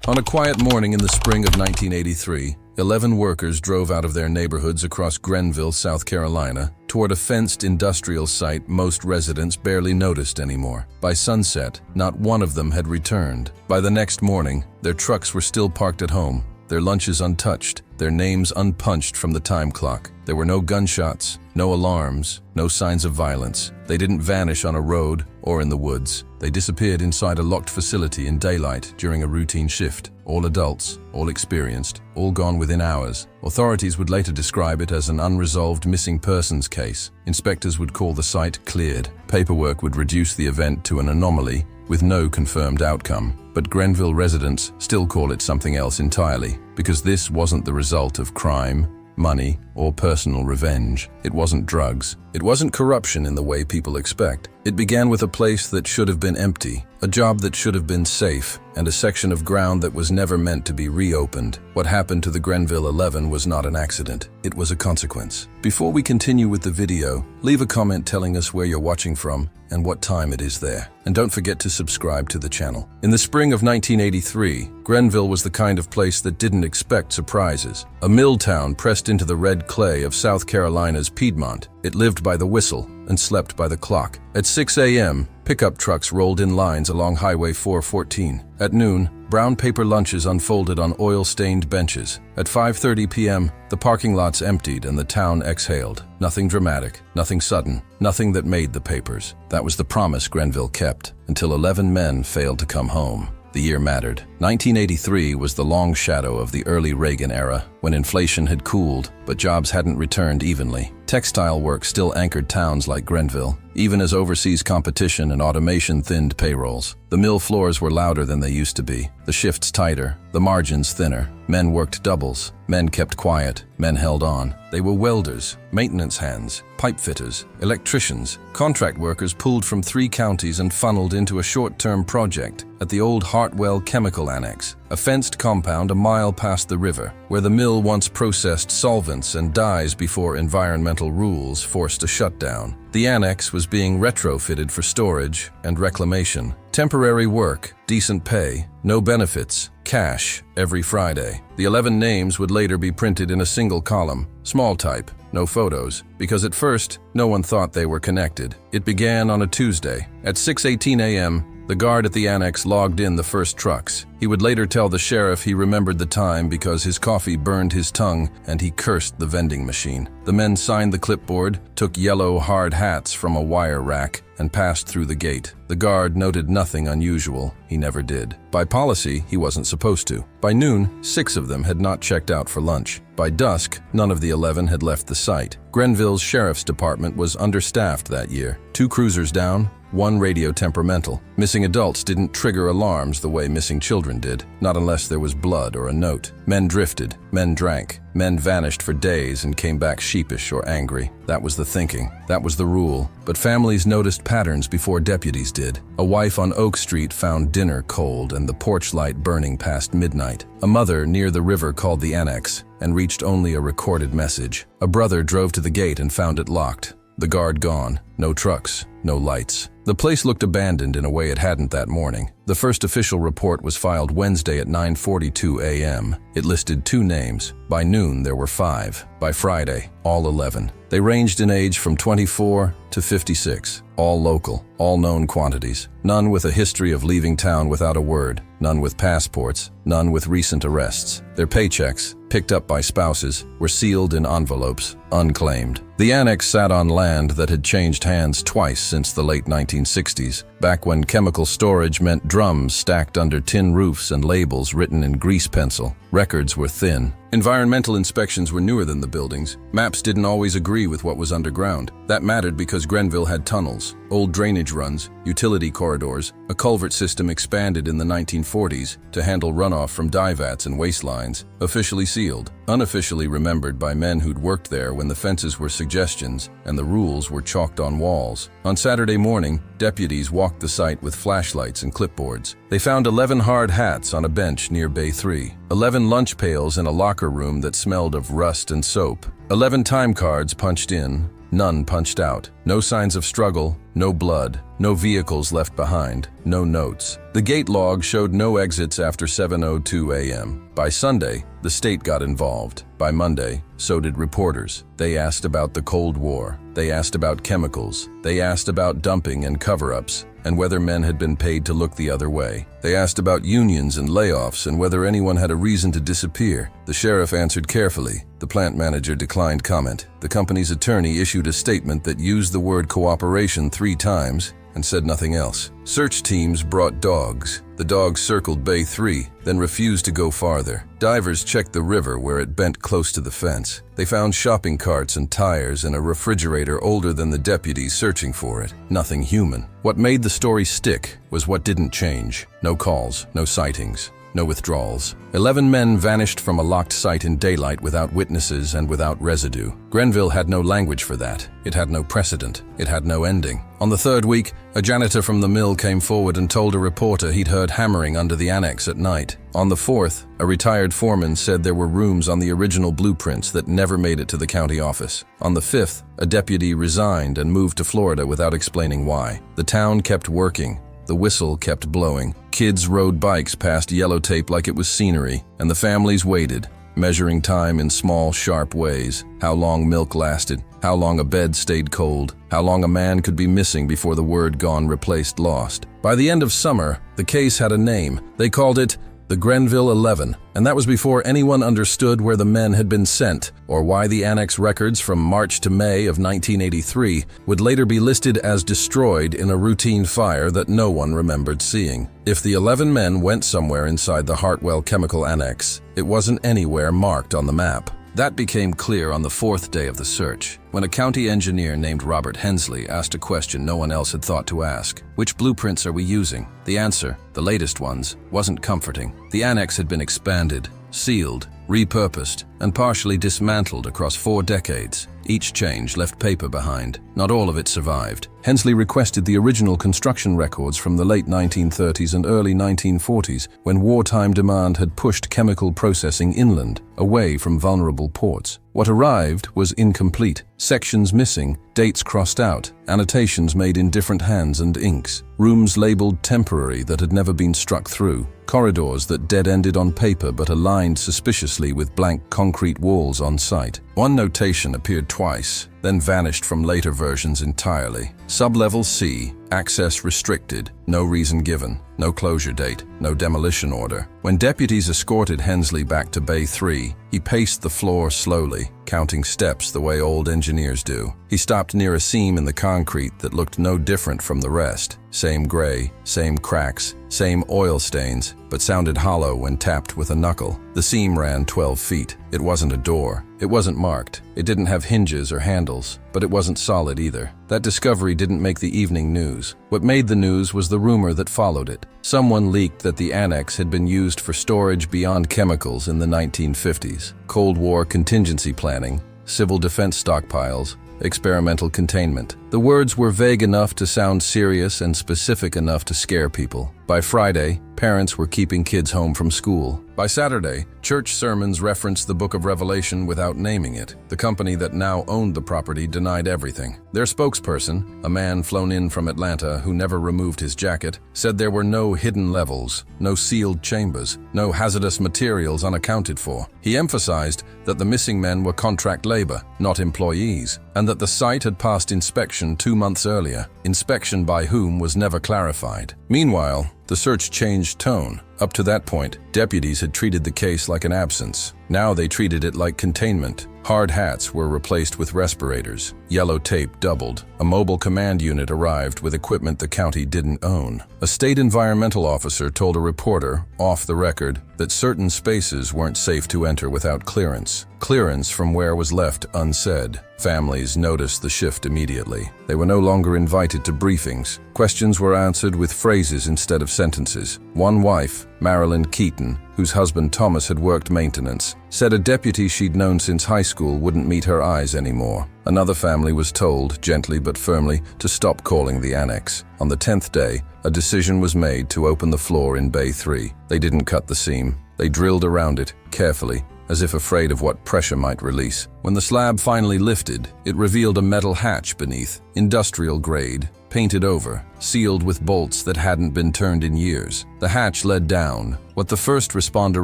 On a quiet morning in the spring of 1983, 11 workers drove out of their neighborhoods across Greenville, South Carolina, toward a fenced industrial site most residents barely noticed anymore. By sunset, not one of them had returned. By the next morning, their trucks were still parked at home, their lunches untouched, their names unpunched from the time clock. There were no gunshots, no alarms, no signs of violence. They didn't vanish on a road or in the woods. They disappeared inside a locked facility in daylight during a routine shift. All adults, all experienced, all gone within hours. Authorities would later describe it as an unresolved missing persons case. Inspectors would call the site cleared. Paperwork would reduce the event to an anomaly with no confirmed outcome. But Greenville residents still call it something else entirely, because this wasn't the result of crime, money, or personal revenge. It wasn't drugs. It wasn't corruption in the way people expect. It began with a place that should have been empty, a job that should have been safe, and a section of ground that was never meant to be reopened. What happened to the Greenville 11 was not an accident. It was a consequence. Before we continue with the video, leave a comment telling us where you're watching from and what time it is there. And don't forget to subscribe to the channel. In the spring of 1983, Greenville was the kind of place that didn't expect surprises. A mill town pressed into the red clay of South Carolina's Piedmont. It lived by the whistle and slept by the clock. At 6 a.m., pickup trucks rolled in lines along Highway 414. At noon, brown paper lunches unfolded on oil-stained benches. At 5:30 p.m., the parking lots emptied and the town exhaled. Nothing dramatic, nothing sudden, nothing that made the papers. That was the promise Greenville kept, until 11 men failed to come home. The year mattered. 1983 was the long shadow of the early Reagan era, when inflation had cooled, but jobs hadn't returned evenly. Textile work still anchored towns like Greenville, even as overseas competition and automation thinned payrolls. The mill floors were louder than they used to be, the shifts tighter, the margins thinner. Men worked doubles, men kept quiet, men held on. They were welders, maintenance hands, pipe fitters, electricians. Contract workers pulled from 3 counties and funneled into a short-term project at the old Hartwell Chemical Annex, a fenced compound a mile past the river, where the mill once processed solvents and dyes before environmental rules forced a shutdown. The annex was being retrofitted for storage and reclamation. Temporary work, decent pay, no benefits, cash every Friday. The 11 names would later be printed in a single column, small type, no photos, because at first, no one thought they were connected. It began on a Tuesday. At 6:18 a.m., the guard at the annex logged in the first trucks. He would later tell the sheriff he remembered the time because his coffee burned his tongue and he cursed the vending machine. The men signed the clipboard, took yellow hard hats from a wire rack, and passed through the gate. The guard noted nothing unusual. He never did. By policy, he wasn't supposed to. By noon, 6 of them had not checked out for lunch. By dusk, none of the 11 had left the site. Greenville's sheriff's department was understaffed that year. 2 cruisers down, 1 radio temperamental. Missing adults didn't trigger alarms the way missing children did, not unless there was blood or a note. Men drifted, men drank, men vanished for days and came back sheepish or angry. That was the thinking, that was the rule. But families noticed patterns before deputies did. A wife on Oak Street found dinner cold and the porch light burning past midnight. A mother near the river called the annex and reached only a recorded message. A brother drove to the gate and found it locked. The guard gone. No trucks, no lights. The place looked abandoned in a way it hadn't that morning. The first official report was filed Wednesday at 9:42 a.m. It listed 2 names. By noon, there were 5. By Friday, all 11. They ranged in age from 24 to 56. All local, all known quantities. None with a history of leaving town without a word. None with passports. None with recent arrests. Their paychecks, picked up by spouses, were sealed in envelopes, unclaimed. The annex sat on land that had changed hands twice since the late 1960s, back when chemical storage meant drums stacked under tin roofs and labels written in grease pencil. Records were thin. Environmental inspections were newer than the buildings. Maps didn't always agree with what was underground. That mattered because Greenville had tunnels, old drainage runs, utility corridors. A culvert system expanded in the 1940s to handle runoff from dye vats and waste lines, officially sealed, unofficially remembered by men who'd worked there when the fences were suggestions and the rules were chalked on walls. On Saturday morning, deputies walked the site with flashlights and clipboards. They found 11 hard hats on a bench near Bay 3, 11 lunch pails in a locker room that smelled of rust and soap, 11 time cards punched in, none punched out. No signs of struggle, No blood, no vehicles left behind, no notes. The gate log showed no exits after 7:02 a.m. By Sunday, the state got involved. By Monday, so did reporters. They asked about the Cold War. They asked about chemicals. They asked about dumping and cover-ups, and whether men had been paid to look the other way. They asked about unions and layoffs and whether anyone had a reason to disappear. The sheriff answered carefully. The plant manager declined comment. The company's attorney issued a statement that used the word cooperation 3 times and said nothing else. Search teams brought dogs. The dogs circled Bay 3, then refused to go farther. Divers checked the river where it bent close to the fence. They found shopping carts and tires and a refrigerator older than the deputies searching for it. Nothing human. What made the story stick was what didn't change. No calls, no sightings, no withdrawals. 11 men vanished from a locked site in daylight without witnesses and without residue. Greenville had no language for that. It had no precedent. It had no ending. On the 3rd week, a janitor from the mill came forward and told a reporter he'd heard hammering under the annex at night. On the 4th, a retired foreman said there were rooms on the original blueprints that never made it to the county office. On the 5th, a deputy resigned and moved to Florida without explaining why. The town kept working. The whistle kept blowing. Kids rode bikes past yellow tape like it was scenery, and the families waited, measuring time in small, sharp ways. How long milk lasted, how long a bed stayed cold, how long a man could be missing before the word gone replaced lost. By the end of summer, the case had a name. They called it the Greenville 11, and that was before anyone understood where the men had been sent or why the annex records from March to May of 1983 would later be listed as destroyed in a routine fire that no one remembered seeing. If the 11 men went somewhere inside the Hartwell Chemical Annex, it wasn't anywhere marked on the map. That became clear on the 4th day of the search, when a county engineer named Robert Hensley asked a question no one else had thought to ask. Which blueprints are we using? The answer, the latest ones, wasn't comforting. The annex had been expanded, sealed, repurposed, and partially dismantled across 4 decades. Each change left paper behind. Not all of it survived. Hensley requested the original construction records from the late 1930s and early 1940s, when wartime demand had pushed chemical processing inland, away from vulnerable ports. What arrived was incomplete. Sections missing, dates crossed out, annotations made in different hands and inks, rooms labeled temporary that had never been struck through, corridors that dead-ended on paper but aligned suspiciously with blank concrete walls on site. One notation appeared twice, then vanished from later versions entirely. Sublevel C, access restricted, no reason given, no closure date, no demolition order. When deputies escorted Hensley back to Bay 3, he paced the floor slowly, counting steps the way old engineers do. He stopped near a seam in the concrete that looked no different from the rest. Same gray, same cracks, same oil stains, but sounded hollow when tapped with a knuckle. The seam ran 12 feet. It wasn't a door. It wasn't marked. It didn't have hinges or handles, but it wasn't solid either. That discovery didn't make the evening news. What made the news was the rumor that followed it. Someone leaked that the annex had been used for storage beyond chemicals in the 1950s. Cold War contingency planning, civil defense stockpiles, experimental containment. The words were vague enough to sound serious and specific enough to scare people. By Friday, parents were keeping kids home from school. By Saturday, church sermons referenced the Book of Revelation without naming it. The company that now owned the property denied everything. Their spokesperson, a man flown in from Atlanta who never removed his jacket, said there were no hidden levels, no sealed chambers, no hazardous materials unaccounted for. He emphasized that the missing men were contract labor, not employees, and that the site had passed inspection 2 months earlier. Inspection by whom was never clarified. Meanwhile, the search changed tone. Up to that point, deputies had treated the case like an absence. Now they treated it like containment. Hard hats were replaced with respirators. Yellow tape doubled. A mobile command unit arrived with equipment the county didn't own. A state environmental officer told a reporter, off the record, that certain spaces weren't safe to enter without clearance. Clearance from where was left unsaid. Families noticed the shift immediately. They were no longer invited to briefings. Questions were answered with phrases instead of sentences. One wife, Marilyn Keaton, whose husband Thomas had worked maintenance, said a deputy she'd known since high school wouldn't meet her eyes anymore. Another family was told, gently but firmly, to stop calling the annex. On the 10th day, a decision was made to open the floor in Bay 3. They didn't cut the seam. They drilled around it, carefully, as if afraid of what pressure might release. When the slab finally lifted, it revealed a metal hatch beneath, industrial grade, painted over, sealed with bolts that hadn't been turned in years. The hatch led down. What the first responder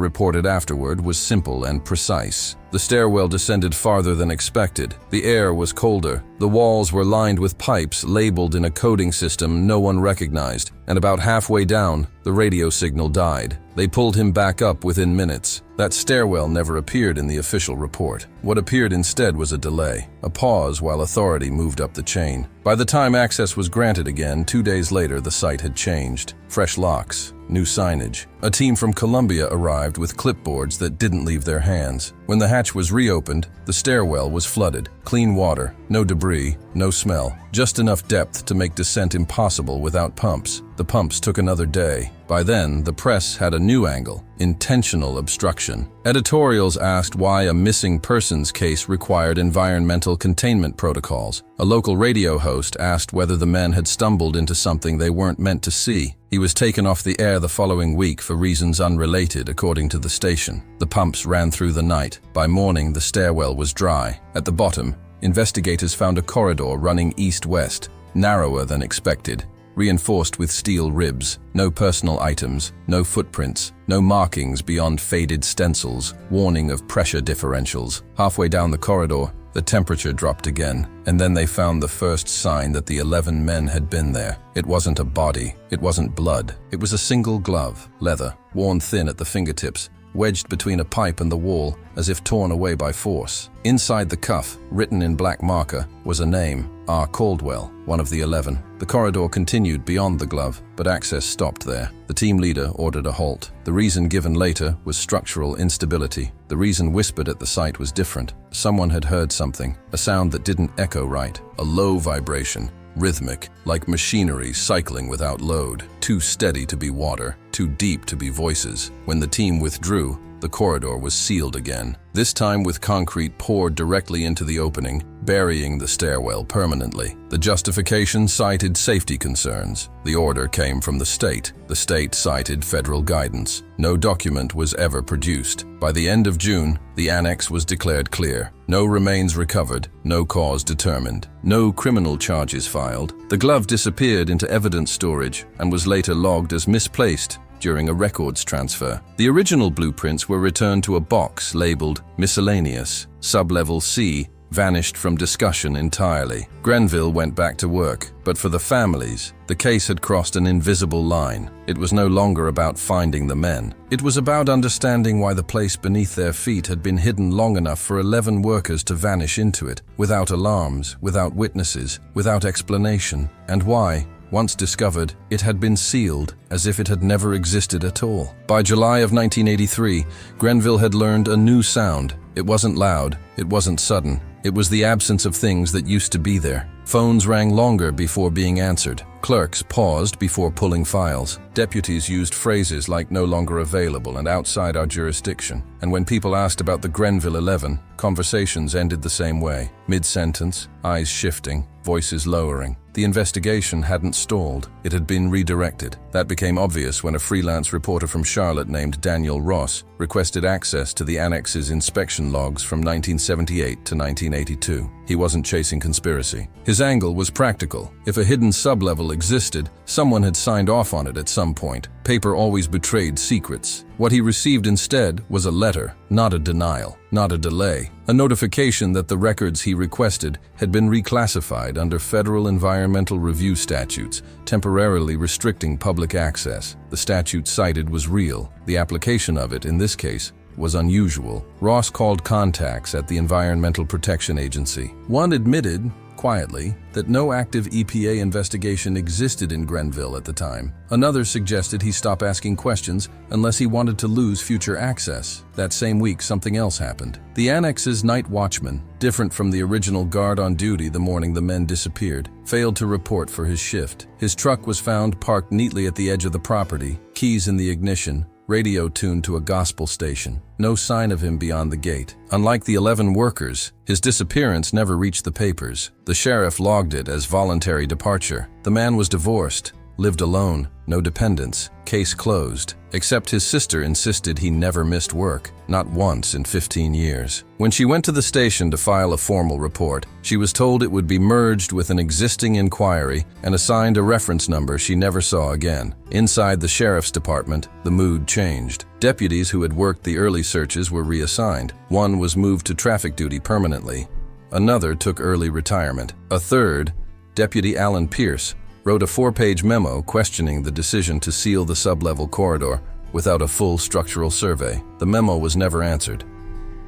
reported afterward was simple and precise. The stairwell descended farther than expected. The air was colder. The walls were lined with pipes labeled in a coding system no one recognized, and about halfway down, the radio signal died. They pulled him back up within minutes. That stairwell never appeared in the official report. What appeared instead was a delay, a pause while authority moved up the chain. By the time access was granted again, 2 days later, the site had changed. Fresh locks, new signage. A team from Colombia arrived with clipboards that didn't leave their hands. When the hatch was reopened, the stairwell was flooded. Clean water, no debris, no smell, just enough depth to make descent impossible without pumps. The pumps took another day. By then, the press had a new angle: intentional obstruction. Editorials asked why a missing persons case required environmental containment protocols. A local radio host asked whether the men had stumbled into something they weren't meant to see. He was taken off the air the following week for reasons unrelated, according to the station. The pumps ran through the night. By morning, the stairwell was dry. At the bottom, investigators found a corridor running east-west, narrower than expected, reinforced with steel ribs. No personal items, no footprints, no markings beyond faded stencils, warning of pressure differentials. Halfway down the corridor, the temperature dropped again, and then they found the first sign that the 11 men had been there. It wasn't a body, it wasn't blood. It was a single glove, leather, worn thin at the fingertips, wedged between a pipe and the wall, as if torn away by force. Inside the cuff, written in black marker, was a name: R. Caldwell, one of the 11. The corridor continued beyond the glove, but access stopped there. The team leader ordered a halt. The reason given later was structural instability. The reason whispered at the site was different. Someone had heard something, a sound that didn't echo right, a low vibration, rhythmic, like machinery cycling without load, too steady to be water, too deep to be voices. When the team withdrew, the corridor was sealed again, this time with concrete poured directly into the opening, burying the stairwell permanently. The justification cited safety concerns. The order came from the state. The state cited federal guidance. No document was ever produced. By the end of June, the annex was declared clear. No remains recovered, no cause determined, no criminal charges filed. The glove disappeared into evidence storage and was later logged as misplaced during a records transfer. The original blueprints were returned to a box labeled Miscellaneous. Sublevel C vanished from discussion entirely. Greenville went back to work, but for the families, the case had crossed an invisible line. It was no longer about finding the men. It was about understanding why the place beneath their feet had been hidden long enough for 11 workers to vanish into it, without alarms, without witnesses, without explanation, and why, once discovered, it had been sealed as if it had never existed at all. By July of 1983, Greenville had learned a new sound. It wasn't loud, it wasn't sudden. It was the absence of things that used to be there. Phones rang longer before being answered. Clerks paused before pulling files. Deputies used phrases like "no longer available" and "outside our jurisdiction." And when people asked about the Greenville 11, conversations ended the same way. Mid-sentence, eyes shifting, voices lowering. The investigation hadn't stalled. It had been redirected. That became obvious when a freelance reporter from Charlotte named Daniel Ross requested access to the annex's inspection logs from 1978 to 1982. He wasn't chasing conspiracy. His angle was practical. If a hidden sublevel existed, someone had signed off on it at some point. Paper always betrayed secrets. What he received instead was a letter, not a denial, not a delay, a notification that the records he requested had been reclassified under federal environmental review statutes, temporarily restricting public access. The statute cited was real. The application of it, in this case, was unusual. Ross called contacts at the Environmental Protection Agency. One admitted, quietly, that no active EPA investigation existed in Greenville at the time. Another suggested he stop asking questions unless he wanted to lose future access. That same week, something else happened. The annex's night watchman, different from the original guard on duty the morning the men disappeared, failed to report for his shift. His truck was found parked neatly at the edge of the property, keys in the ignition, radio tuned to a gospel station. No sign of him beyond the gate. Unlike the 11 workers, his disappearance never reached the papers. The sheriff logged it as voluntary departure. The man was divorced, lived alone, no dependents, case closed. Except his sister insisted he never missed work, not once in 15 years. When she went to the station to file a formal report, she was told it would be merged with an existing inquiry and assigned a reference number she never saw again. Inside the sheriff's department, the mood changed. Deputies who had worked the early searches were reassigned. One was moved to traffic duty permanently. Another took early retirement. A third, Deputy Alan Pierce, wrote a 4-page memo questioning the decision to seal the sublevel corridor without a full structural survey. The memo was never answered.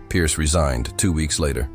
Pierce resigned 2 weeks later.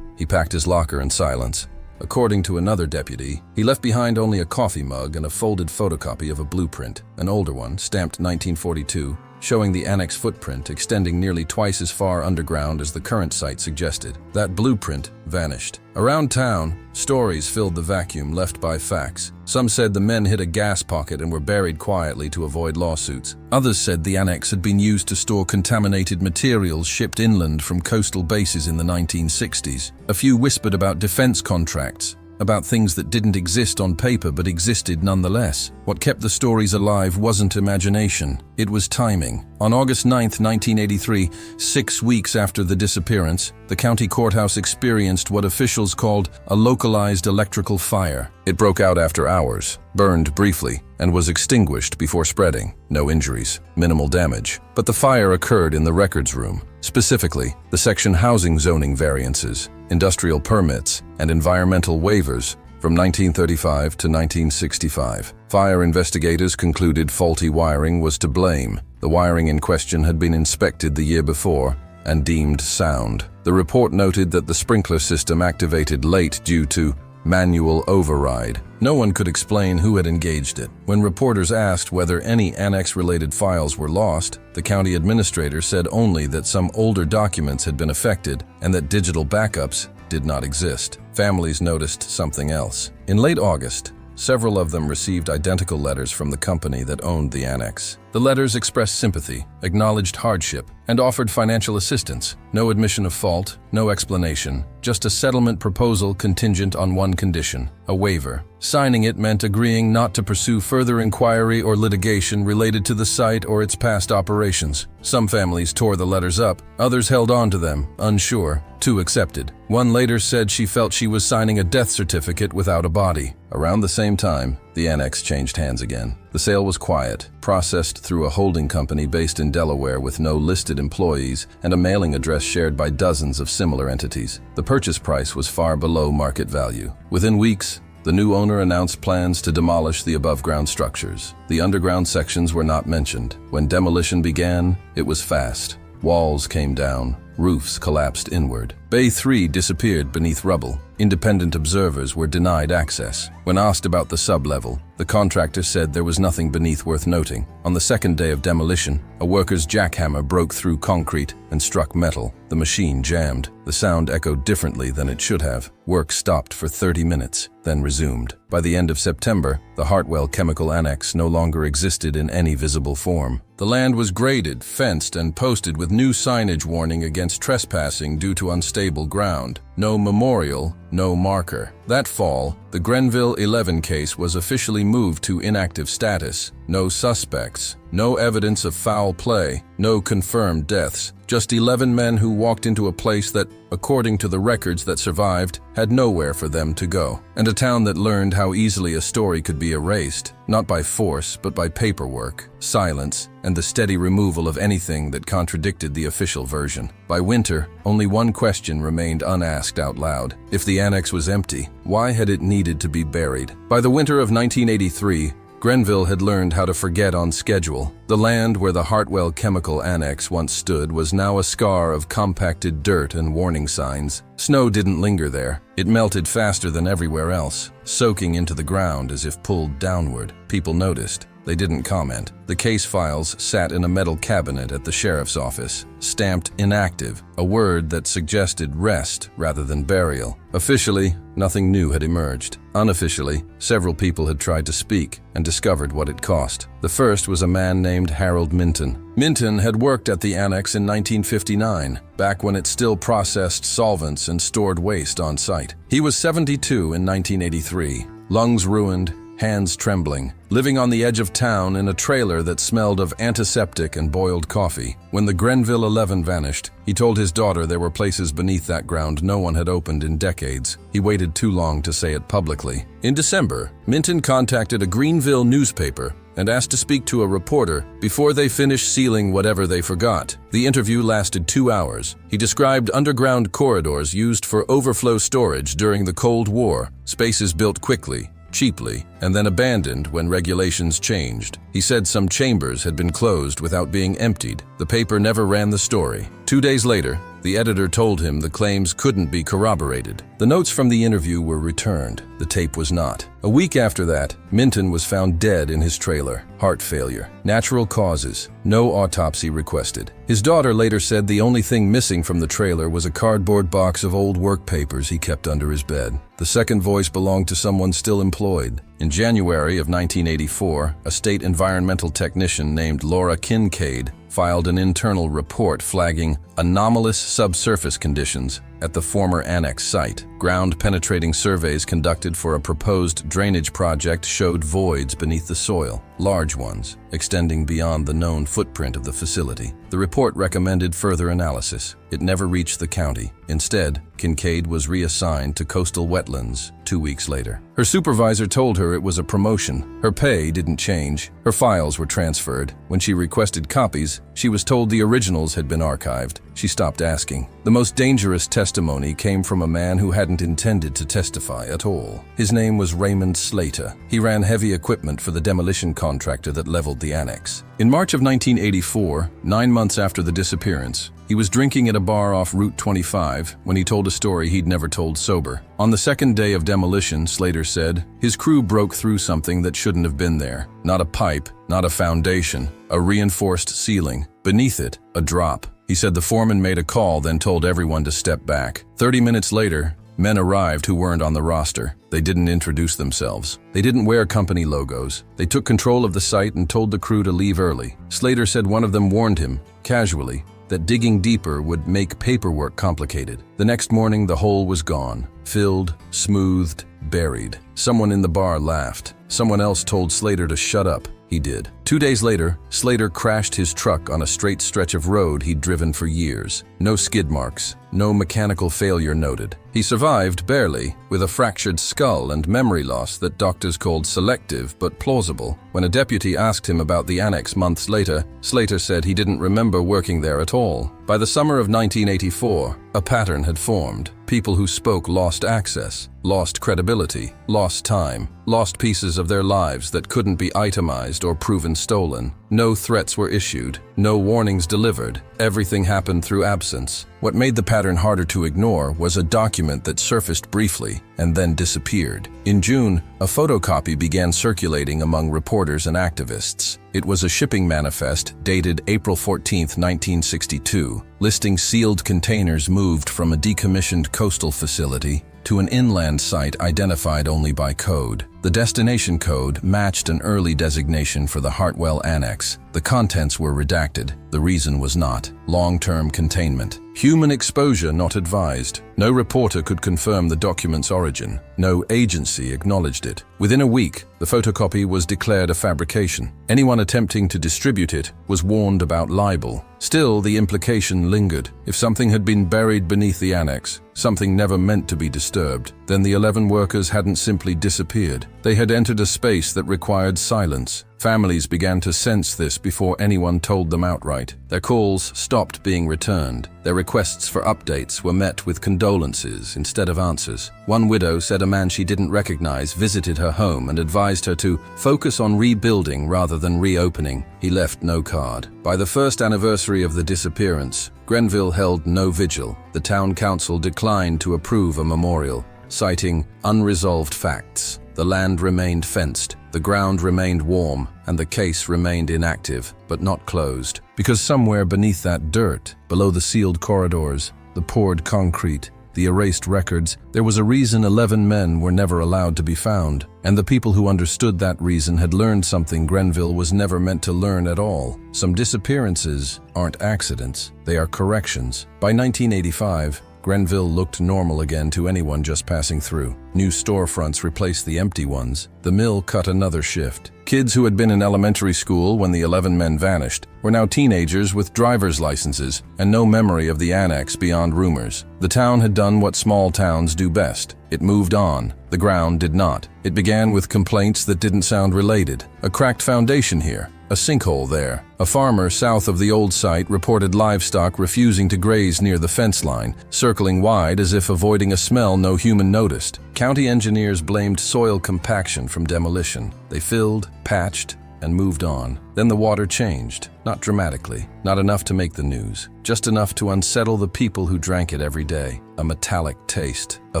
He packed his locker in silence. According to another deputy, he left behind only a coffee mug and a folded photocopy of a blueprint, an older one, stamped 1942, showing the annex footprint extending nearly twice as far underground as the current site suggested. That blueprint vanished. Around town, stories filled the vacuum left by facts. Some said the men hit a gas pocket and were buried quietly to avoid lawsuits. Others said the annex had been used to store contaminated materials shipped inland from coastal bases in the 1960s. A few whispered about defense contracts, about things that didn't exist on paper but existed nonetheless. What kept the stories alive wasn't imagination, it was timing. On August 9, 1983, 6 weeks after the disappearance, the county courthouse experienced what officials called a localized electrical fire. It broke out after hours, burned briefly, and was extinguished before spreading. No injuries, minimal damage. But the fire occurred in the records room, specifically the section housing zoning variances, industrial permits, and environmental waivers from 1935 to 1965. Fire investigators concluded faulty wiring was to blame. The wiring in question had been inspected the year before and deemed sound. The report noted that the sprinkler system activated late due to manual override. No one could explain who had engaged it. When reporters asked whether any annex-related files were lost, the county administrator said only that some older documents had been affected and that digital backups did not exist. Families noticed something else. In late August, several of them received identical letters from the company that owned the annex. The letters expressed sympathy, acknowledged hardship, and offered financial assistance. No admission of fault, no explanation, just a settlement proposal contingent on one condition, a waiver. Signing it meant agreeing not to pursue further inquiry or litigation related to the site or its past operations. Some families tore the letters up, others held on to them, unsure. Two accepted. One later said she felt she was signing a death certificate without a body. Around the same time, the annex changed hands again. The sale was quiet, processed through a holding company based in Delaware with no listed employees and a mailing address shared by dozens of similar entities. The purchase price was far below market value. Within weeks, the new owner announced plans to demolish the above-ground structures. The underground sections were not mentioned. When demolition began, it was fast. Walls came down, roofs collapsed inward. Bay 3 disappeared beneath rubble. Independent observers were denied access. When asked about the sublevel, the contractor said there was nothing beneath worth noting. On the second day of demolition, a worker's jackhammer broke through concrete and struck metal. The machine jammed. The sound echoed differently than it should have. Work stopped for 30 minutes, then resumed. By the end of September, the Hartwell Chemical Annex no longer existed in any visible form. The land was graded, fenced, and posted with new signage warning against trespassing due to unstable ground. No memorial, no marker. That fall, the Greenville 11 case was officially moved to inactive status. No suspects, no evidence of foul play, no confirmed deaths. Just 11 men who walked into a place that, according to the records that survived, had nowhere for them to go. And a town that learned how easily a story could be erased, not by force, but by paperwork, silence, and the steady removal of anything that contradicted the official version. By winter, only one question remained unasked out loud. If the annex was empty, why had it needed to be buried? By the winter of 1983, Greenville had learned how to forget on schedule. The land where the Hartwell Chemical Annex once stood was now a scar of compacted dirt and warning signs. Snow didn't linger there. It melted faster than everywhere else, soaking into the ground as if pulled downward. People noticed. They didn't comment. The case files sat in a metal cabinet at the sheriff's office, stamped inactive, a word that suggested rest rather than burial. Officially, nothing new had emerged. Unofficially, several people had tried to speak and discovered what it cost. The first was a man named Harold Minton. Minton had worked at the annex in 1959, back when it still processed solvents and stored waste on site. He was 72 in 1983, lungs ruined, hands trembling, living on the edge of town in a trailer that smelled of antiseptic and boiled coffee. When the Greenville 11 vanished, he told his daughter there were places beneath that ground no one had opened in decades. He waited too long to say it publicly. In December, Minton contacted a Greenville newspaper and asked to speak to a reporter before they finished sealing whatever they forgot. The interview lasted 2 hours. He described underground corridors used for overflow storage during the Cold War, spaces built quickly, cheaply, and then abandoned when regulations changed. He said some chambers had been closed without being emptied. The paper never ran the story. 2 days later, the editor told him the claims couldn't be corroborated. The notes from the interview were returned. The tape was not. A week after that, Minton was found dead in his trailer. Heart failure. Natural causes. No autopsy requested. His daughter later said the only thing missing from the trailer was a cardboard box of old work papers he kept under his bed. The second voice belonged to someone still employed. In January of 1984, a state environmental technician named Laura Kincaid filed an internal report flagging anomalous subsurface conditions at the former annex site. Ground-penetrating surveys conducted for a proposed drainage project showed voids beneath the soil, large ones, extending beyond the known footprint of the facility. The report recommended further analysis. It never reached the county. Instead, Kincaid was reassigned to coastal wetlands 2 weeks later. Her supervisor told her it was a promotion. Her pay didn't change. Her files were transferred. When she requested copies, she was told the originals had been archived. She stopped asking. The most dangerous testimony came from a man who hadn't intended to testify at all. His name was Raymond Slater. He ran heavy equipment for the demolition contractor that leveled the annex. In March of 1984, 9 months after the disappearance, he was drinking at a bar off Route 25 when he told a story he'd never told sober. On the second day of demolition, Slater said, his crew broke through something that shouldn't have been there. Not a pipe, not a foundation, a reinforced ceiling. Beneath it, a drop. He said the foreman made a call, then told everyone to step back. 30 minutes later, men arrived who weren't on the roster. They didn't introduce themselves. They didn't wear company logos. They took control of the site and told the crew to leave early. Slater said one of them warned him, casually, that digging deeper would make paperwork complicated. The next morning, the hole was gone, filled, smoothed, buried. Someone in the bar laughed. Someone else told Slater to shut up. He did. 2 days later, Slater crashed his truck on a straight stretch of road he'd driven for years. No skid marks, no mechanical failure noted. He survived, barely, with a fractured skull and memory loss that doctors called selective but plausible. When a deputy asked him about the annex months later, Slater said he didn't remember working there at all. By the summer of 1984, a pattern had formed. People who spoke lost access, lost credibility, lost time, lost pieces of their lives that couldn't be itemized or proven stolen. No threats were issued, no warnings delivered. Everything happened through absence. What made the pattern harder to ignore was a document that surfaced briefly and then disappeared. In June, a photocopy began circulating among reporters and activists. It was a shipping manifest dated April 14, 1962, listing sealed containers moved from a decommissioned coastal facility to an inland site identified only by code. The destination code matched an early designation for the Hartwell Annex. The contents were redacted. The reason was not long-term containment. Human exposure not advised. No reporter could confirm the document's origin. No agency acknowledged it. Within a week, the photocopy was declared a fabrication. Anyone attempting to distribute it was warned about libel. Still, the implication lingered. If something had been buried beneath the annex, something never meant to be disturbed, then the 11 workers hadn't simply disappeared. They had entered a space that required silence. Families began to sense this before anyone told them outright. Their calls stopped being returned. Their requests for updates were met with condolences instead of answers. One widow said a man she didn't recognize visited her home and advised her to focus on rebuilding rather than reopening. He left no card. By the first anniversary of the disappearance, Greenville held no vigil. The town council declined to approve a memorial, citing unresolved facts. The land remained fenced, the ground remained warm, and the case remained inactive, but not closed. Because somewhere beneath that dirt, below the sealed corridors, the poured concrete, the erased records, there was a reason 11 men were never allowed to be found. And the people who understood that reason had learned something Greenville was never meant to learn at all. Some disappearances aren't accidents, they are corrections. By 1985, Greenville looked normal again to anyone just passing through. New storefronts replaced the empty ones. The mill cut another shift. Kids who had been in elementary school when the 11 men vanished were now teenagers with driver's licenses and no memory of the annex beyond rumors. The town had done what small towns do best. It moved on. The ground did not. It began with complaints that didn't sound related. A cracked foundation here, a sinkhole there. A farmer south of the old site reported livestock refusing to graze near the fence line, circling wide as if avoiding a smell no human noticed. County engineers blamed soil compaction from demolition. They filled, patched, and moved on. Then the water changed, not dramatically, not enough to make the news, just enough to unsettle the people who drank it every day. A metallic taste, a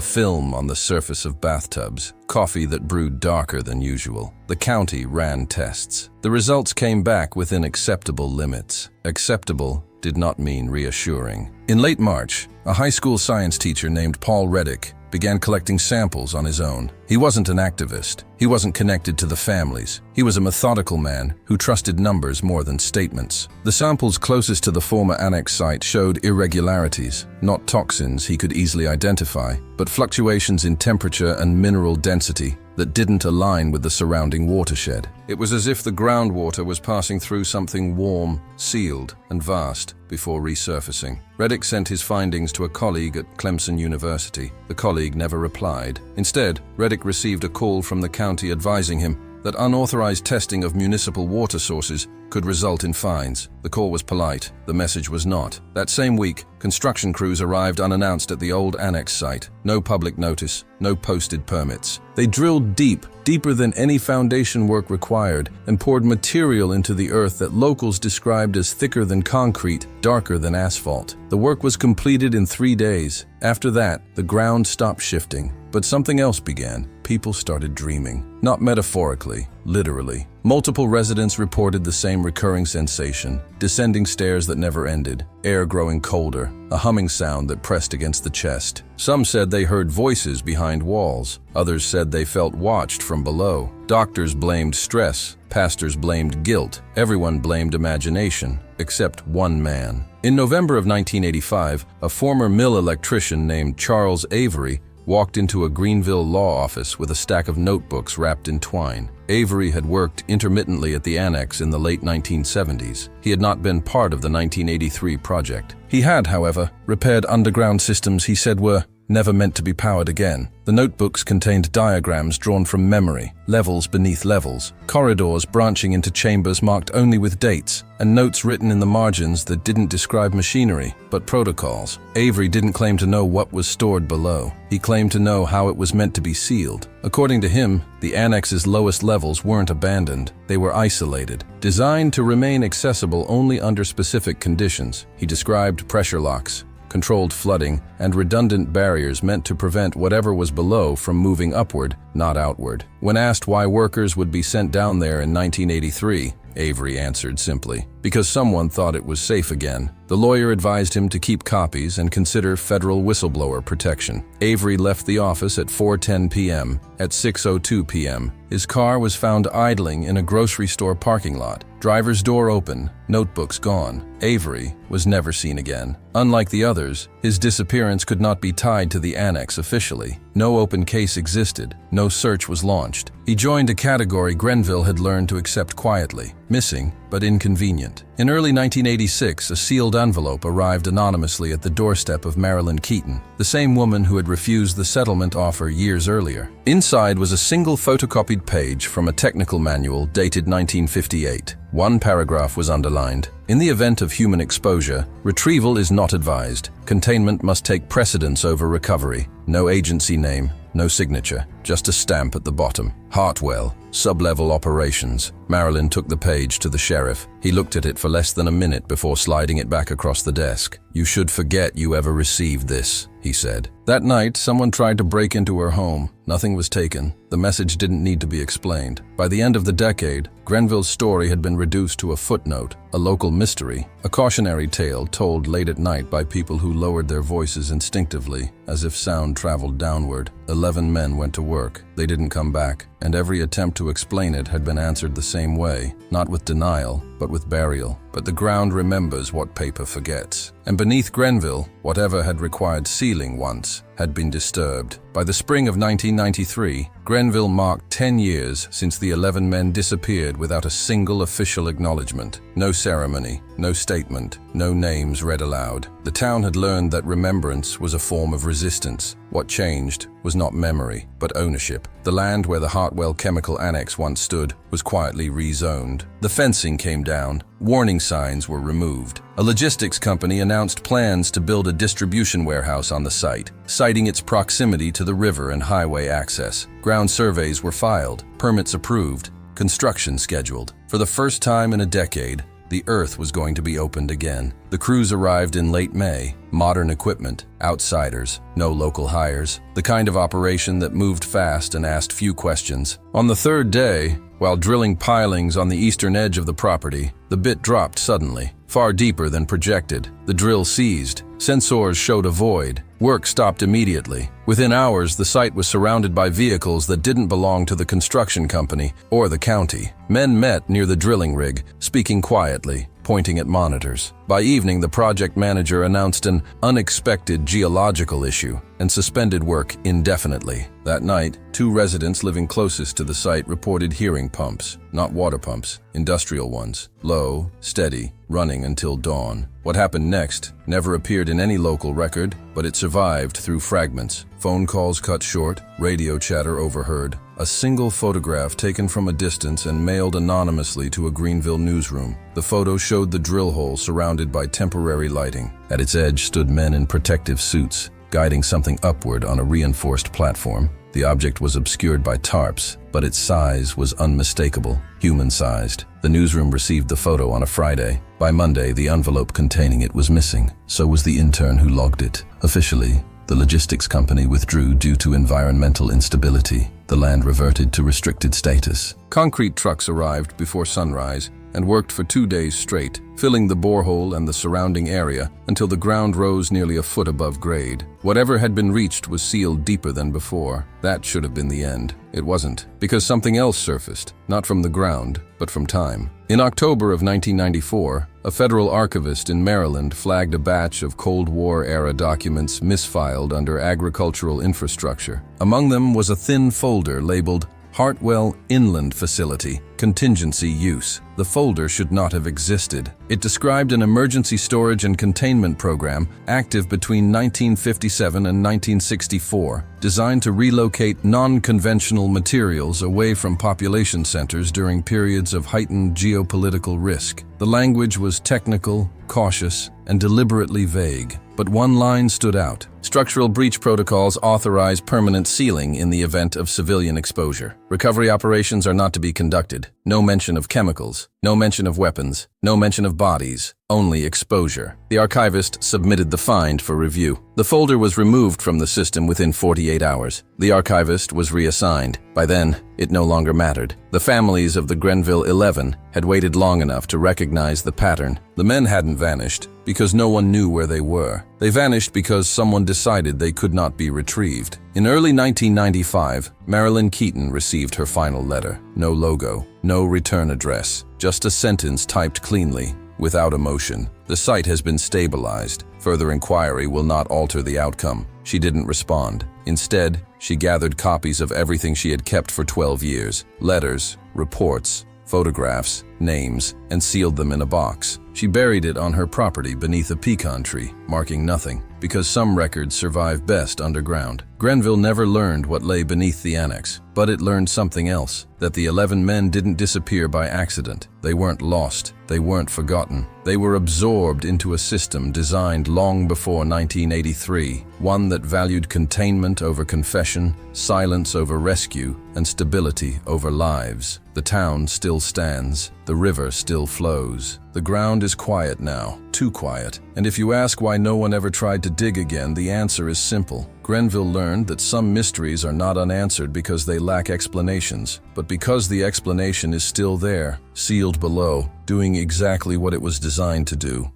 film on the surface of bathtubs, coffee that brewed darker than usual. The county ran tests. The results came back within acceptable limits. Acceptable did not mean reassuring. In late March, a high school science teacher named Paul Reddick began collecting samples on his own. He wasn't an activist. He wasn't connected to the families. He was a methodical man who trusted numbers more than statements. The samples closest to the former annex site showed irregularities, not toxins he could easily identify, but fluctuations in temperature and mineral density that didn't align with the surrounding watershed. It was as if the groundwater was passing through something warm, sealed, and vast before resurfacing. Reddick sent his findings to a colleague at Clemson University. The colleague never replied. Instead, Reddick received a call from the county advising him that unauthorized testing of municipal water sources could result in fines. The call was polite. The message was not. That same week, construction crews arrived unannounced at the old annex site. No public notice, no posted permits. They drilled deep, deeper than any foundation work required, and poured material into the earth that locals described as thicker than concrete, darker than asphalt. The work was completed in 3 days. After that, the ground stopped shifting. But something else began. People started dreaming. Not metaphorically, literally. Multiple residents reported the same recurring sensation, descending stairs that never ended, air growing colder, a humming sound that pressed against the chest. Some said they heard voices behind walls. Others said they felt watched from below. Doctors blamed stress. Pastors blamed guilt. Everyone blamed imagination, except one man. In November of 1985, a former mill electrician named Charles Avery walked into a Greenville law office with a stack of notebooks wrapped in twine. Avery had worked intermittently at the annex in the late 1970s. He had not been part of the 1983 project. He had, however, repaired underground systems he said were never meant to be powered again. The notebooks contained diagrams drawn from memory, levels beneath levels, corridors branching into chambers marked only with dates, and notes written in the margins that didn't describe machinery, but protocols. Avery didn't claim to know what was stored below. He claimed to know how it was meant to be sealed. According to him, the annex's lowest levels weren't abandoned. They were isolated, designed to remain accessible only under specific conditions. He described pressure locks, controlled flooding, and redundant barriers meant to prevent whatever was below from moving upward, not outward. When asked why workers would be sent down there in 1983, Avery answered simply, because someone thought it was safe again. The lawyer advised him to keep copies and consider federal whistleblower protection. Avery left the office at 4:10 p.m. At 6:02 p.m., his car was found idling in a grocery store parking lot. Driver's door open, notebooks gone. Avery was never seen again. Unlike the others, his disappearance could not be tied to the annex officially. No open case existed. No search was launched. He joined a category Greenville had learned to accept quietly: missing, but inconvenient. In early 1986, a sealed envelope arrived anonymously at the doorstep of Marilyn Keaton, the same woman who had refused the settlement offer years earlier. Inside was a single photocopied page from a technical manual dated 1958. One paragraph was underlined: in the event of human exposure, retrieval is not advised. Containment must take precedence over recovery. No agency name, no signature, just a stamp at the bottom. Hartwell, Sub-Level Operations. Marilyn took the page to the sheriff. He looked at it for less than a minute before sliding it back across the desk. "You should forget you ever received this," he said. That night, someone tried to break into her home. Nothing was taken. The message didn't need to be explained. By the end of the decade, Greenville's story had been reduced to a footnote, a local mystery, a cautionary tale told late at night by people who lowered their voices instinctively, as if sound traveled downward. 11 men went to work. They didn't come back, and every attempt to explain it had been answered the same way, not with denial, but with burial. But the ground remembers what paper forgets. And beneath Greenville, whatever had required sealing once had been disturbed. By the spring of 1993, Greenville marked 10 years since the 11 men disappeared without a single official acknowledgement. No ceremony, no statement, no names read aloud. The town had learned that remembrance was a form of resistance. What changed was not memory, but ownership. The land where the Hartwell Chemical Annex once stood was quietly rezoned. The fencing came down, warning signs were removed. A logistics company announced plans to build a distribution warehouse on the site, citing its proximity to the river and highway access. Ground surveys were filed, permits approved, construction scheduled. For the first time in a decade, the earth was going to be opened again. The crews arrived in late May. Modern equipment, outsiders, no local hires. The kind of operation that moved fast and asked few questions. On the third day, while drilling pilings on the eastern edge of the property, the bit dropped suddenly, far deeper than projected. The drill seized. Sensors showed a void. Work stopped immediately. Within hours, the site was surrounded by vehicles that didn't belong to the construction company or the county. Men met near the drilling rig, speaking quietly, pointing at monitors. By evening, the project manager announced an unexpected geological issue and suspended work indefinitely. That night, 2 residents living closest to the site reported hearing pumps, not water pumps, industrial ones, low, steady, running until dawn. What happened next never appeared in any local record, but it survived through fragments. Phone calls cut short, radio chatter overheard, a single photograph taken from a distance and mailed anonymously to a Greenville newsroom. The photo showed the drill hole surrounded by temporary lighting. At its edge stood men in protective suits, guiding something upward on a reinforced platform. The object was obscured by tarps, but its size was unmistakable, human-sized. The newsroom received the photo on a Friday. By Monday, the envelope containing it was missing. So was the intern who logged it. Officially, the logistics company withdrew due to environmental instability. The land reverted to restricted status. Concrete trucks arrived before sunrise and worked for 2 days straight, filling the borehole and the surrounding area until the ground rose nearly a foot above grade. Whatever had been reached was sealed deeper than before. That should have been the end. It wasn't, because something else surfaced, not from the ground, but from time. In October of 1994, a federal archivist in Maryland flagged a batch of Cold War-era documents misfiled under agricultural infrastructure. Among them was a thin folder labeled Hartwell Inland Facility, Contingency Use. The folder should not have existed. It described an emergency storage and containment program active between 1957 and 1964, designed to relocate non-conventional materials away from population centers during periods of heightened geopolitical risk. The language was technical, cautious, and deliberately vague. But one line stood out. Structural breach protocols authorize permanent sealing in the event of civilian exposure. Recovery operations are not to be conducted. No mention of chemicals, no mention of weapons, no mention of bodies, only exposure. The archivist submitted the find for review. The folder was removed from the system within 48 hours. The archivist was reassigned. By then, it no longer mattered. The families of the Greenville 11 had waited long enough to recognize the pattern. The men hadn't vanished because no one knew where they were. They vanished because someone decided they could not be retrieved. In early 1995, Marilyn Keaton received her final letter. No logo, no return address, just a sentence typed cleanly, without emotion. The site has been stabilized. Further inquiry will not alter the outcome. She didn't respond. Instead, she gathered copies of everything she had kept for 12 years. Letters, reports, photographs, names, and sealed them in a box. She buried it on her property beneath a pecan tree, marking nothing, because some records survive best underground. Greenville never learned what lay beneath the annex, but it learned something else, that the 11 men didn't disappear by accident. They weren't lost. They weren't forgotten. They were absorbed into a system designed long before 1983, one that valued containment over confession, silence over rescue, and stability over lives. The town still stands. The river still flows. The ground is quiet now, too quiet. And if you ask why no one ever tried to dig again, the answer is simple. Greenville learned that some mysteries are not unanswered because they lack explanations, but because the explanation is still there, sealed below, doing exactly what it was designed to do.